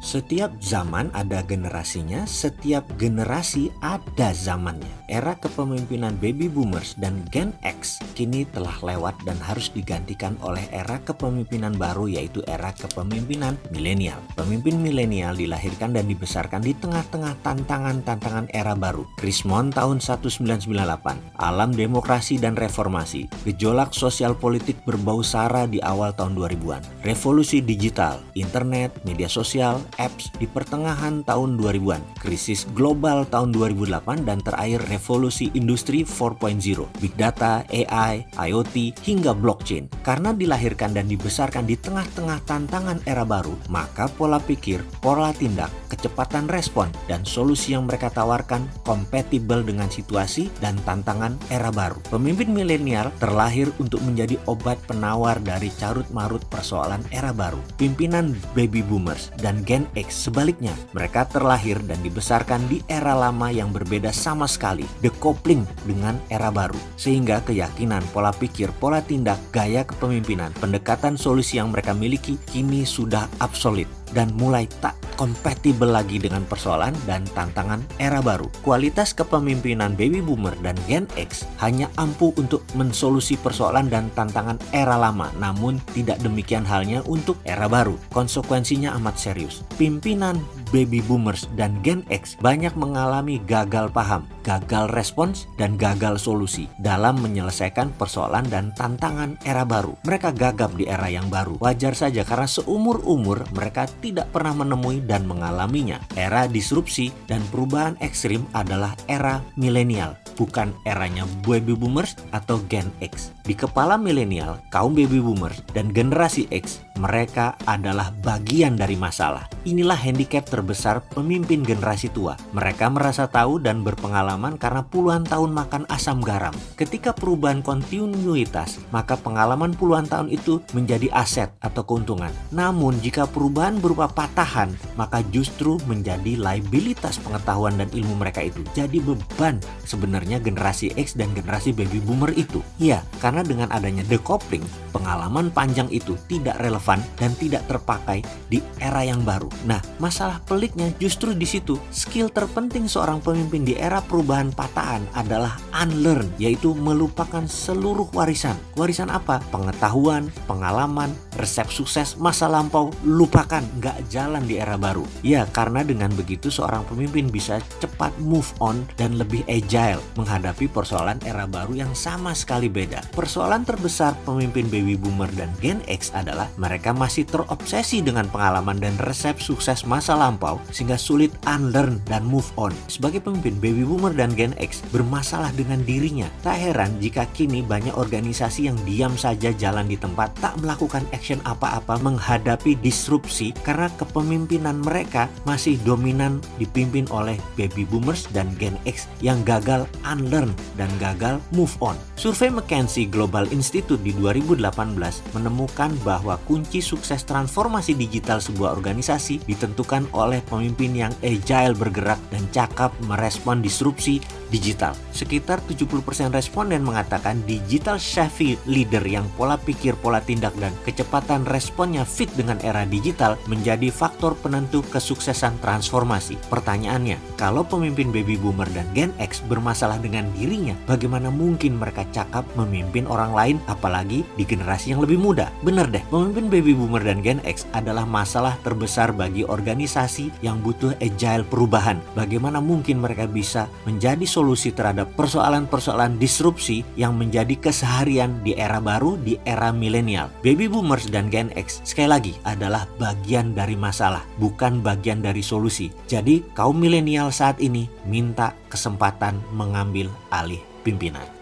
Setiap zaman ada generasinya, setiap generasi ada zamannya. Era kepemimpinan baby boomers dan Gen X kini telah lewat dan harus digantikan oleh era kepemimpinan baru, yaitu era kepemimpinan milenial. Pemimpin milenial dilahirkan dan dibesarkan di tengah-tengah tantangan-tantangan era baru. Krismon tahun 1998, alam demokrasi dan reformasi, gejolak sosial politik berbau sara di awal tahun 2000-an, revolusi digital, internet, media sosial, apps di pertengahan tahun 2000-an, krisis global tahun 2008, dan terakhir revolusi industri 4.0, big data, AI, IoT, hingga blockchain. Karena dilahirkan dan dibesarkan di tengah-tengah tantangan era baru, maka pola pikir, pola tindak, kecepatan respon, dan solusi yang mereka tawarkan kompatibel dengan situasi dan tantangan era baru. Pemimpin milenial terlahir untuk menjadi obat penawar dari carut-marut persoalan era baru. Pimpinan baby boomers dan Gen X sebaliknya, mereka terlahir dan dibesarkan di era lama yang berbeda sama sekali, decoupling dengan era baru. Sehingga keyakinan, pola pikir, pola tindak, gaya kepemimpinan, pendekatan solusi yang mereka miliki kini sudah obsolete dan mulai tak kompatibel lagi dengan persoalan dan tantangan era baru. Kualitas kepemimpinan baby boomer dan Gen X hanya ampuh untuk mensolusi persoalan dan tantangan era lama, namun tidak demikian halnya untuk era baru. Konsekuensinya amat serius. Pimpinan baby boomers dan Gen X banyak mengalami gagal paham, gagal respons, dan gagal solusi dalam menyelesaikan persoalan dan tantangan era baru. Mereka gagap di era yang baru. Wajar saja karena seumur-umur mereka tidak pernah menemui dan mengalaminya. Era disrupsi dan perubahan ekstrim adalah era milenial, bukan eranya baby boomers atau Gen X. Di kepala milenial, kaum baby boomers dan generasi X, mereka adalah bagian dari masalah. Inilah handicap terbesar pemimpin generasi tua. Mereka merasa tahu dan berpengalaman karena puluhan tahun makan asam garam. Ketika perubahan kontinuitas, maka pengalaman puluhan tahun itu menjadi aset atau keuntungan. Namun jika perubahan berupa patahan, maka justru menjadi liabilitas pengetahuan dan ilmu mereka itu. Jadi beban sebenarnya generasi X dan generasi baby boomer itu. Ya, karena dengan adanya decoupling, pengalaman panjang itu tidak relevan dan tidak terpakai di era yang baru. Nah, masalah peliknya justru di situ. Skill terpenting seorang pemimpin di era perubahan patahan adalah unlearn, yaitu melupakan seluruh warisan. Warisan apa? Pengetahuan, pengalaman, resep sukses masa lampau, lupakan, nggak jalan di era baru. Ya, karena dengan begitu seorang pemimpin bisa cepat move on dan lebih agile menghadapi persoalan era baru yang sama sekali beda. Persoalan terbesar pemimpin baby boomer dan Gen X adalah mereka masih terobsesi dengan pengalaman dan resep sukses masa lampau sehingga sulit unlearn dan move on. Sebagai pemimpin, baby boomer dan Gen X bermasalah dengan dirinya. Tak heran jika kini banyak organisasi yang diam saja jalan di tempat, tak melakukan action apa-apa menghadapi disrupsi karena kepemimpinan mereka masih dominan dipimpin oleh baby boomers dan Gen X yang gagal unlearn dan gagal move on. Survei McKinsey Global Institute di 2018 menemukan bahwa kunci sukses transformasi digital sebuah organisasi ditentukan oleh pemimpin yang agile bergerak dan cakap merespon disrupsi digital. Sekitar 70% responden mengatakan digital savvy leader yang pola pikir, pola tindak, dan kecepatan responnya fit dengan era digital menjadi faktor penentu kesuksesan transformasi. Pertanyaannya, kalau pemimpin baby boomer dan Gen X bermasalah dengan dirinya, bagaimana mungkin mereka cakap memimpin orang lain, apalagi di generasi yang lebih muda? Bener deh, pemimpin baby boomer dan Gen X adalah masalah terbesar bagi organisasi yang butuh agile perubahan. Bagaimana mungkin mereka bisa menjadi solusi terhadap persoalan-persoalan disrupsi yang menjadi keseharian di era baru, di era milenial? Baby boomers dan Gen X sekali lagi adalah bagian dari masalah, bukan bagian dari solusi. Jadi kaum milenial saat ini minta kesempatan mengambil alih pimpinan.